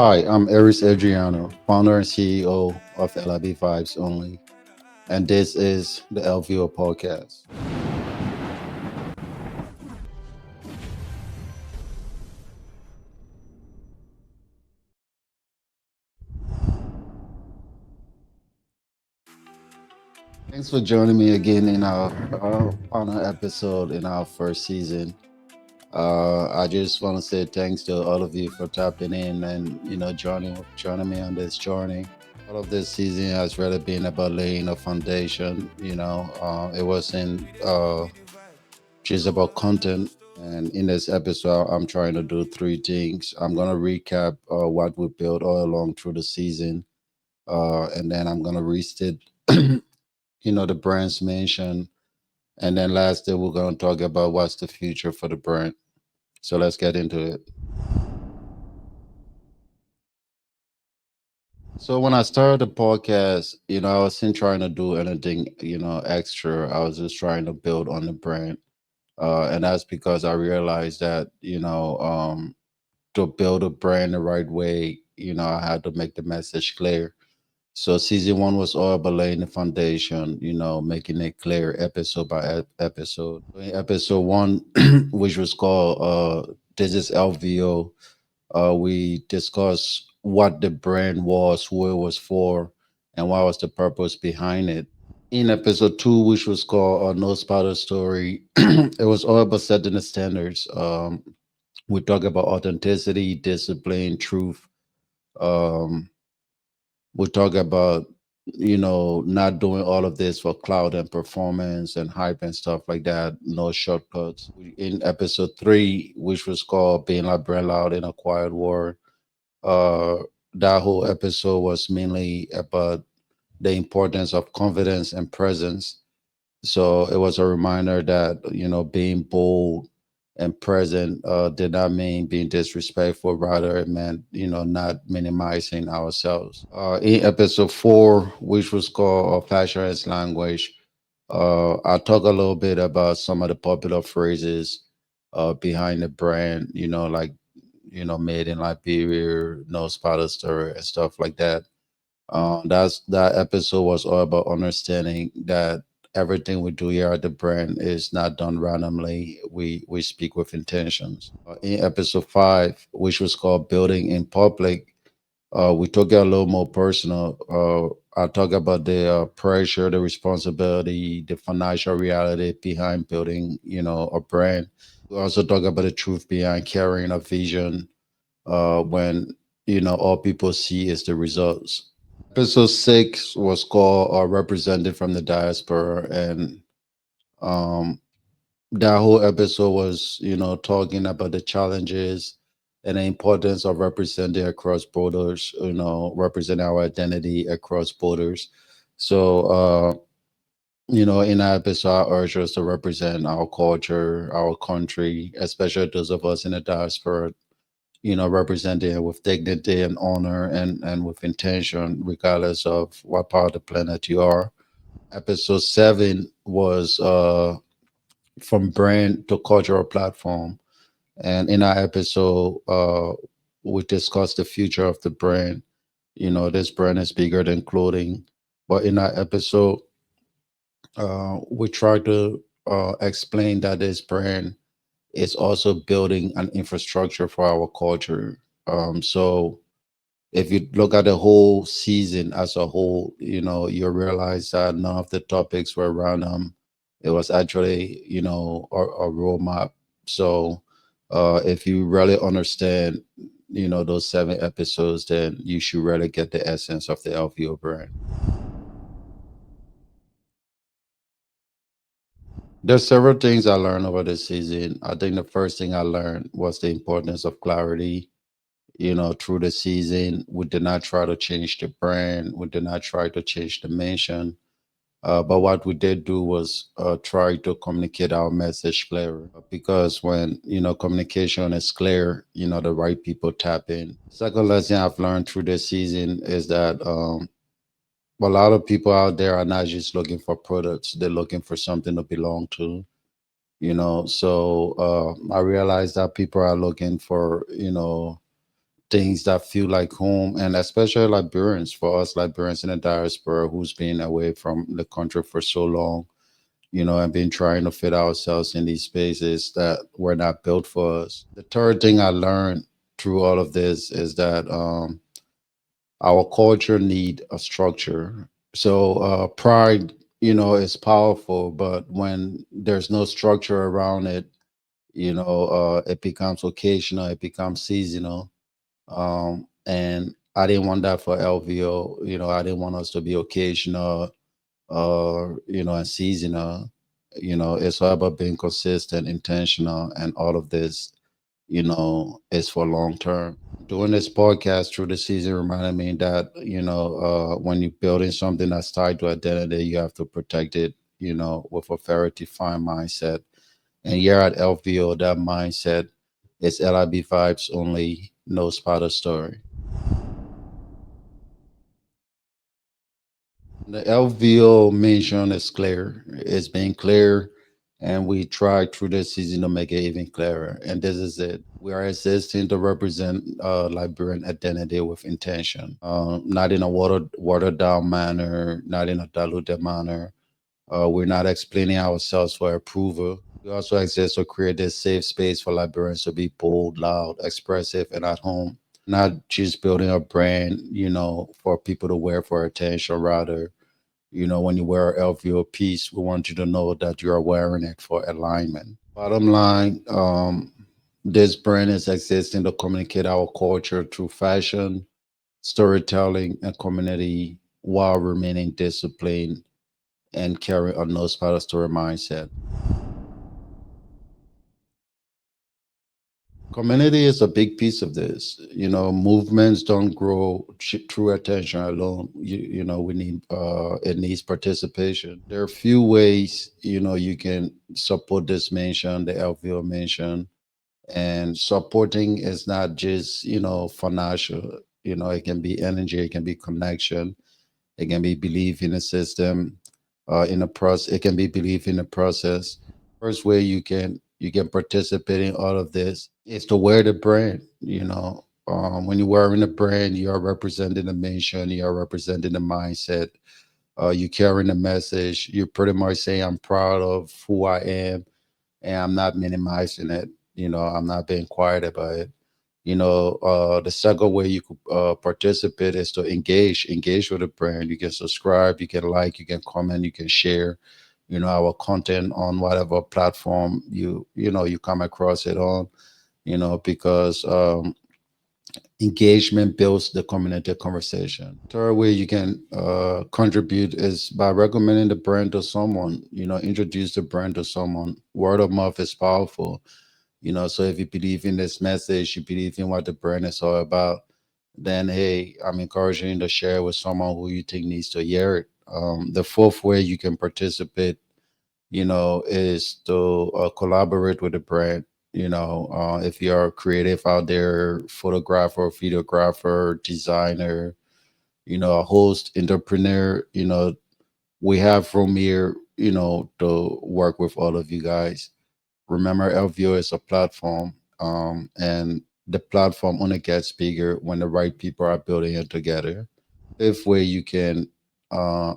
Hi, I'm Ariezz Adriano, founder and CEO of Lib Vibes Only, and this is the LVO podcast. Thanks for joining me again in our final episode in our first season. I just want to say thanks to all of you for tapping in and joining me on this journey. All of this season has really been about laying a foundation. It wasn't just about content. And in this episode, I'm trying to do three things. I'm gonna recap what we built all along through the season, and then I'm gonna restate, the brand's mention, and then lastly, we're gonna talk about what's the future for the brand. So let's get into it. So when I started the podcast, I wasn't trying to do anything, extra. I was just trying to build on the brand, and that's because I realized that, to build a brand the right way, I had to make the message clear. So season one was all about laying the foundation, making it clear episode by episode. In episode one, which was called This is LVO, we discussed what the brand was, who it was for, and what was the purpose behind it. In episode two, which was called No Spotter Story, it was all about setting the standards. We talk about authenticity, discipline, truth. Um, we talk about, not doing all of this for cloud and performance and hype and stuff like that. No shortcuts. In episode three, which was called Being Like Brand Loud in a Quiet War, uh, that whole episode was mainly about the importance of confidence and presence. So it was a reminder that, being bold and present did not mean being disrespectful. Rather, it meant, not minimizing ourselves. In episode four, which was called Fashion as Language, I talk a little bit about some of the popular phrases behind the brand, made in Liberia, no spotted stir, and stuff like that. That episode was all about understanding that everything we do here at the brand is not done randomly. We speak with intentions. In episode five, which was called Building in Public, we took it a little more personal. I talk about the pressure, the responsibility, the financial reality behind building, a brand. We also talk about the truth behind carrying a vision when all people see is the results. Episode six was called "Represented from the Diaspora," and um, that whole episode was, talking about the challenges and the importance of representing across borders. Representing our identity across borders. So, in that episode, I urge us to represent our culture, our country, especially those of us in the diaspora, representing it with dignity and honor and with intention, regardless of what part of the planet you are. Episode seven was from brand to cultural platform. And in our episode, we discussed the future of the brand. This brand is bigger than clothing. But in our episode, we try to explain that this brand is also building an infrastructure for our culture. So if you look at the whole season as a whole, you realize that none of the topics were random. It was actually, a roadmap. So if you really understand, those seven episodes, then you should really get the essence of the LVO brand. There's several things I learned over this season. I think the first thing I learned was the importance of clarity. Through the season, we did not try to change the brand. We did not try to change the mission. But what we did do was try to communicate our message clearer. Because when communication is clear, the right people tap in. Second lesson I've learned through this season is that a lot of people out there are not just looking for products; they're looking for something to belong to. So I realized that people are looking for things that feel like home, and especially Liberians, for us Liberians in the diaspora who's been away from the country for so long, and been trying to fit ourselves in these spaces that were not built for us. The third thing I learned through all of this is that our culture need a structure. So pride, is powerful, but when there's no structure around it, it becomes occasional, it becomes seasonal. And I didn't want that for LVO. I didn't want us to be occasional, and seasonal. It's all about being consistent, intentional, and all of this, is for long term. Doing this podcast through the season reminded me that, when you're building something that's tied to identity, you have to protect it, with a very defined mindset. And here at LVO, that mindset is LIB vibes only, no spotter story. The LVO mission is clear. It's been clear, and we try through this season to make it even clearer. And this is it. We are existing to represent Liberian identity with intention, not in a watered down manner, not in a diluted manner. We're not explaining ourselves for approval. We also exist to create this safe space for Liberians to be bold, loud, expressive, and at home. Not just building a brand, for people to wear for attention, rather, when you wear a LVO piece, we want you to know that you are wearing it for alignment. Bottom line, this brand is existing to communicate our culture through fashion, storytelling, and community while remaining disciplined and carrying a no spotter story mindset. Community is a big piece of this. Movements don't grow through attention alone. We need it needs participation. There are a few ways you can support this mission, the LVO mission, and supporting is not just financial. It can be energy, it can be connection, it can be belief in the system, in the process. It can be belief in the process. First way you can participate in all of this is to wear the brand. When you're wearing the brand, you are representing the mission, you are representing the mindset. You carrying the message. You're pretty much saying, "I'm proud of who I am, and I'm not minimizing it. I'm not being quiet about it." The second way you could participate is to engage with the brand. You can subscribe, you can like, you can comment, you can share our content on whatever platform you come across it on, because engagement builds the community conversation. Third way you can contribute is by recommending the brand to someone. Introduce the brand to someone. Word of mouth is powerful. So if you believe in this message, you believe in what the brand is all about, then hey, I'm encouraging you to share it with someone who you think needs to hear it. The fourth way you can participate, is to collaborate with the brand. If you're a creative out there, photographer, videographer, designer, a host, entrepreneur, we have room here, to work with all of you guys. Remember, LVO is a platform, and the platform only gets bigger when the right people are building it together. Fifth way you can uh,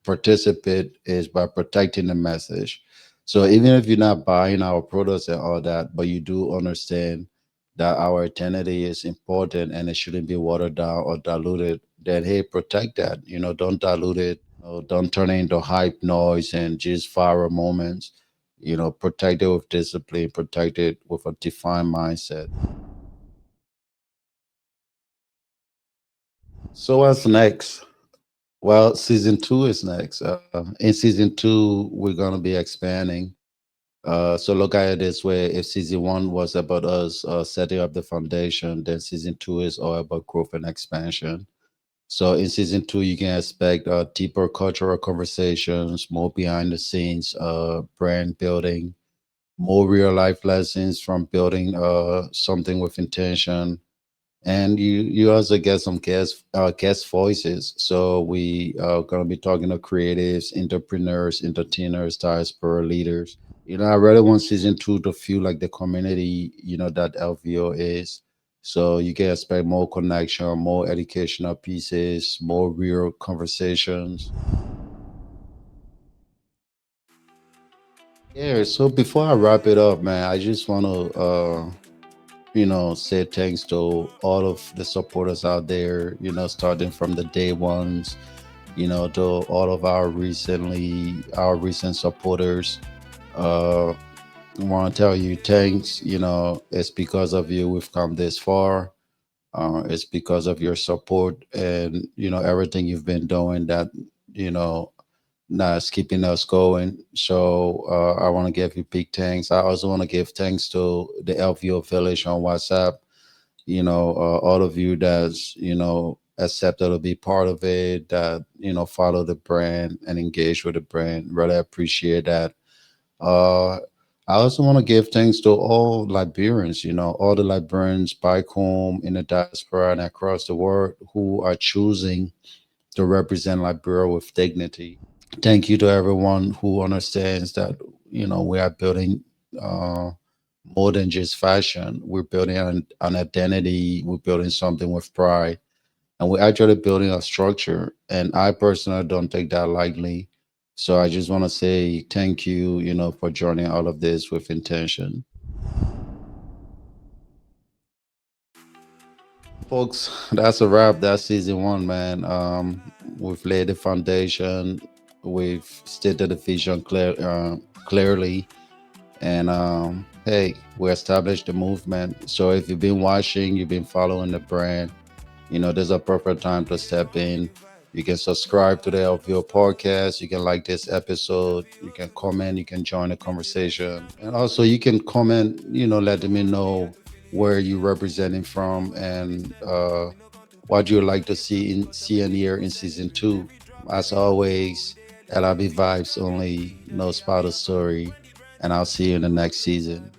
participate is by protecting the message. So even if you're not buying our products and all that, but you do understand that our identity is important and it shouldn't be watered down or diluted, then hey, protect that. Don't dilute it. Don't turn it into hype noise and just viral moments. Protect it with discipline, protect it with a defined mindset. So what's next? Well, season two is next. In season two, we're gonna be expanding. So look at it this way: if season one was about us setting up the foundation, then season two is all about growth and expansion. So in season two, you can expect deeper cultural conversations, more behind the scenes, brand building, more real life lessons from building something with intention, and you also get some guest voices. So we are going to be talking to creatives, entrepreneurs, entertainers, diaspora leaders. I really want season two to feel like the community that LVO is. So you can expect more connection, more educational pieces, more real conversations. Yeah, so before I wrap it up, man, I just want to say thanks to all of the supporters out there, starting from the day ones, to all of our recent supporters. Uh, I want to tell you thanks. It's because of you we've come this far. It's because of your support and everything you've been doing that you know that's keeping us going. So I want to give you big thanks. I also want to give thanks to the LVO village on WhatsApp. All of you that's accepted to be part of it, that follow the brand and engage with the brand. Really appreciate that. uh I also want to give thanks to all Liberians, all the Liberians back home in the diaspora and across the world who are choosing to represent Liberia with dignity. Thank you to everyone who understands that we are building uh, more than just fashion. We're building an identity. We're building something with pride, and we're actually building a structure. And I personally don't take that lightly. So I just want to say thank you, for joining all of this with intention. Folks, that's a wrap. That's season one, man. We've laid the foundation. We've stated the vision clearly. And hey, we established the movement. So if you've been watching, you've been following the brand, there's a perfect time to step in. You can subscribe to the LVO podcast. You can like this episode. You can comment. You can join the conversation. And also, you can comment, letting me know where you're representing from and what you'd like to see and hear in season two. As always, LIB Vibes Only, no spotter story. And I'll see you in the next season.